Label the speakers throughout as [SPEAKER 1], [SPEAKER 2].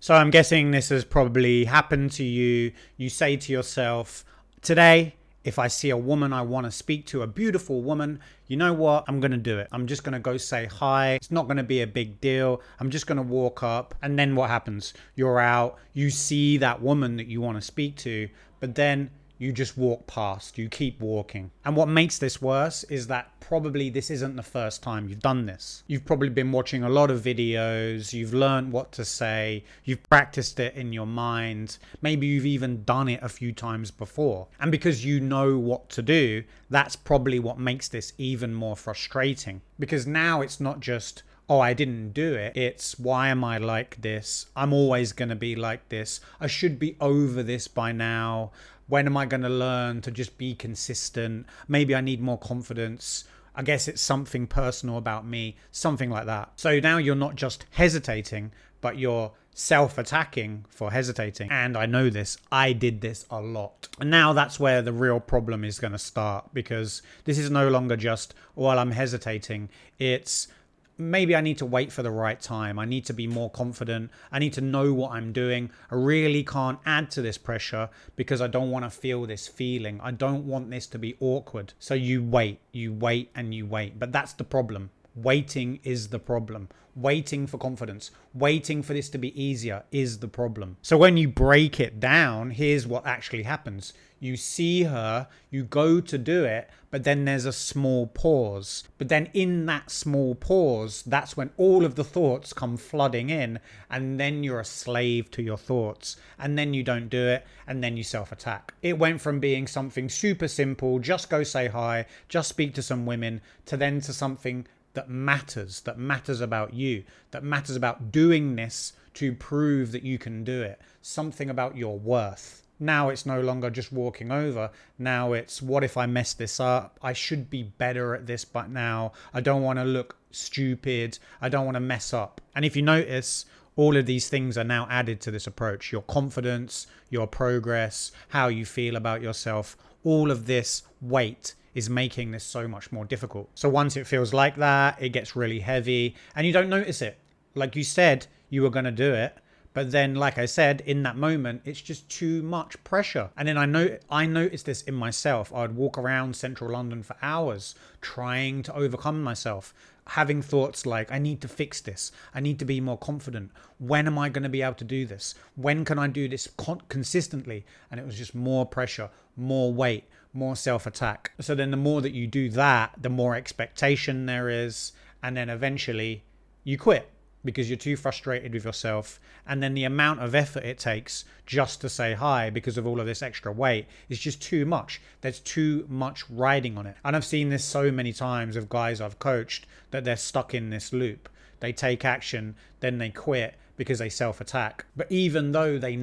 [SPEAKER 1] So I'm guessing this has probably happened to you. You say to yourself, today, if I see a woman I want to speak to, a beautiful woman, you know what? I'm going to do it. I'm just going to go say hi. It's not going to be a big deal. I'm just going to walk up. And then what happens? You're out. You see that woman that you want to speak to, but then you just walk past. You keep walking. And what makes this worse is that probably this isn't the first time you've done this. You've probably been watching a lot of videos. You've learned what to say. You've practiced it in your mind. Maybe you've even done it a few times before. And because you know what to do, that's probably what makes this even more frustrating. Because now it's not just, oh, I didn't do it. It's, why am I like this? I'm always going to be like this. I should be over this by now. When am I going to learn to just be consistent? Maybe I need more confidence. I guess it's something personal about me, something like that. So now you're not just hesitating, but you're self-attacking for hesitating. And I know this, I did this a lot. And now that's where the real problem is going to start, because this is no longer just, well, I'm hesitating. It's, maybe I need to wait for the right time. I need to be more confident. I need to know what I'm doing. I really can't add to this pressure because I don't want to feel this feeling. I don't want this to be awkward. So you wait, and you wait. But that's the problem. Waiting is the problem. Waiting for confidence, waiting for this to be easier is the problem. So when you break it down, here's what actually happens. You see her, you go to do it, but then there's a small pause. But then in that small pause, that's when all of the thoughts come flooding in, and then you're a slave to your thoughts, and then you don't do it, and then you self-attack. It went from being something super simple, just go say hi, just speak to some women, to then to something that matters about you, that matters about doing this to prove that you can do it, something about your worth. Now it's no longer just walking over. Now it's, what if I mess this up? I should be better at this, but now I don't want to look stupid. I don't want to mess up. And if you notice, all of these things are now added to this approach. Your confidence, your progress, how you feel about yourself, all of this weight is making this so much more difficult. So once it feels like that, it gets really heavy and you don't notice it. Like you said, you were going to do it. But then, like I said, in that moment, it's just too much pressure. And then I noticed this in myself. I'd walk around central London for hours trying to overcome myself, having thoughts like, I need to fix this. I need to be more confident. When am I going to be able to do this? When can I do this consistently? And it was just more pressure, more weight, more self-attack. So then the more that you do that, the more expectation there is. And then eventually you quit, because you're too frustrated with yourself. And then the amount of effort it takes just to say hi because of all of this extra weight is just too much. There's too much riding on it. And I've seen this so many times of guys I've coached that they're stuck in this loop. They take action, then they quit because they self-attack. But even though they've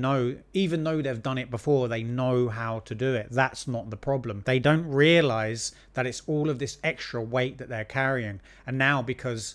[SPEAKER 1] done it before, they know how to do it. That's not the problem. They don't realize that it's all of this extra weight that they're carrying. And now, because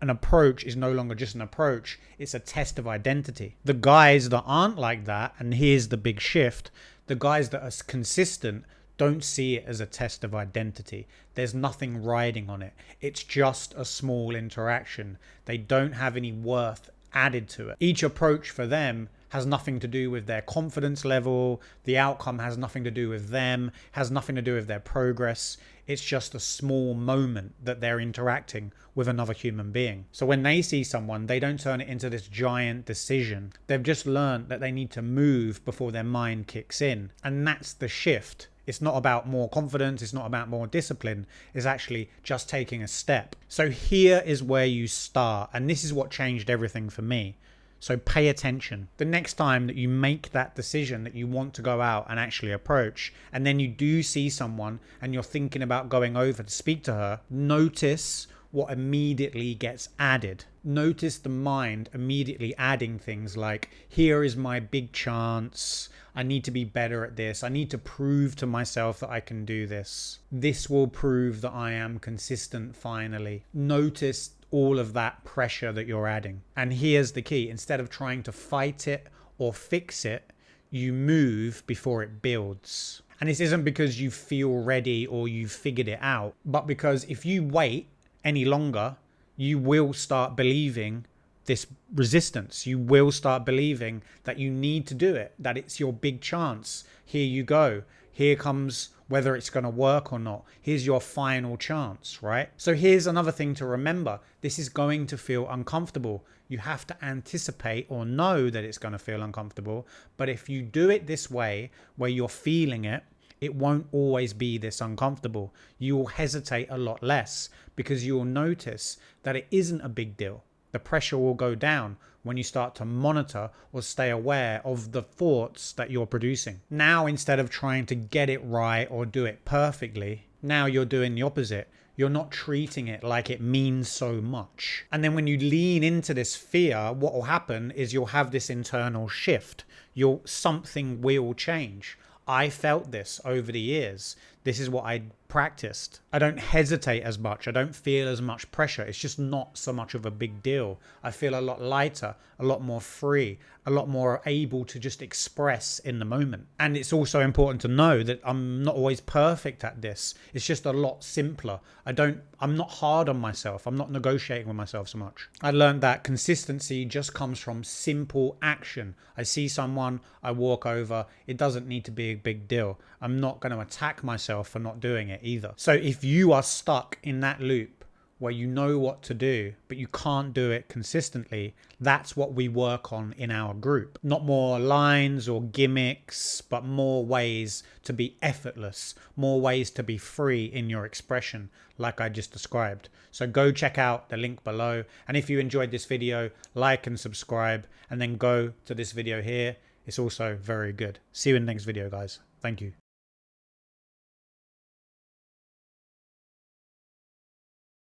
[SPEAKER 1] an approach is no longer just an approach, it's a test of identity. The guys that aren't like that, and here's the big shift, the guys that are consistent don't see it as a test of identity. There's nothing riding on it. It's just a small interaction. They don't have any worth added to it. Each approach for them has nothing to do with their confidence level. The outcome has nothing to do with them, has nothing to do with their progress. It's just a small moment that they're interacting with another human being. So when they see someone, they don't turn it into this giant decision. They've just learned that they need to move before their mind kicks in. And that's the shift. It's not about more confidence. It's not about more discipline. It's actually just taking a step. So here is where you start. And this is what changed everything for me. So pay attention. The next time that you make that decision that you want to go out and actually approach, and then you do see someone and you're thinking about going over to speak to her, notice what immediately gets added. Notice the mind immediately adding things like, here is my big chance. I need to be better at this. I need to prove to myself that I can do this. This will prove that I am consistent finally. Notice all of that pressure that you're adding. And here's the key. Instead of trying to fight it or fix it, you move before it builds. And this isn't because you feel ready or you've figured it out, but because if you wait any longer, you will start believing this resistance. You will start believing that you need to do it, that it's your big chance. Here you go. Here comes whether it's going to work or not. Here's your final chance, right? So here's another thing to remember. This is going to feel uncomfortable. You have to anticipate or know that it's going to feel uncomfortable. But if you do it this way, where you're feeling it, it won't always be this uncomfortable. You will hesitate a lot less because you'll notice that it isn't a big deal. The pressure will go down when you start to monitor or stay aware of the thoughts that you're producing. Now, instead of trying to get it right or do it perfectly, now you're doing the opposite. You're not treating it like it means so much. And then when you lean into this fear, what will happen is you'll have this internal shift. Something will change. I felt this over the years. This is what I practiced. I don't hesitate as much. I don't feel as much pressure. It's just not so much of a big deal. I feel a lot lighter, a lot more free, a lot more able to just express in the moment. And it's also important to know that I'm not always perfect at this. It's just a lot simpler. I'm not hard on myself. I'm not negotiating with myself so much. I learned that consistency just comes from simple action. I see someone, I walk over. It doesn't need to be a big deal. I'm not going to attack myself for not doing it either. So if you are stuck in that loop where you know what to do, but you can't do it consistently, that's what we work on in our group. Not more lines or gimmicks, but more ways to be effortless, more ways to be free in your expression, like I just described. So go check out the link below. And if you enjoyed this video, like and subscribe, and then go to this video here. It's also very good. See you in the next video, guys. Thank you.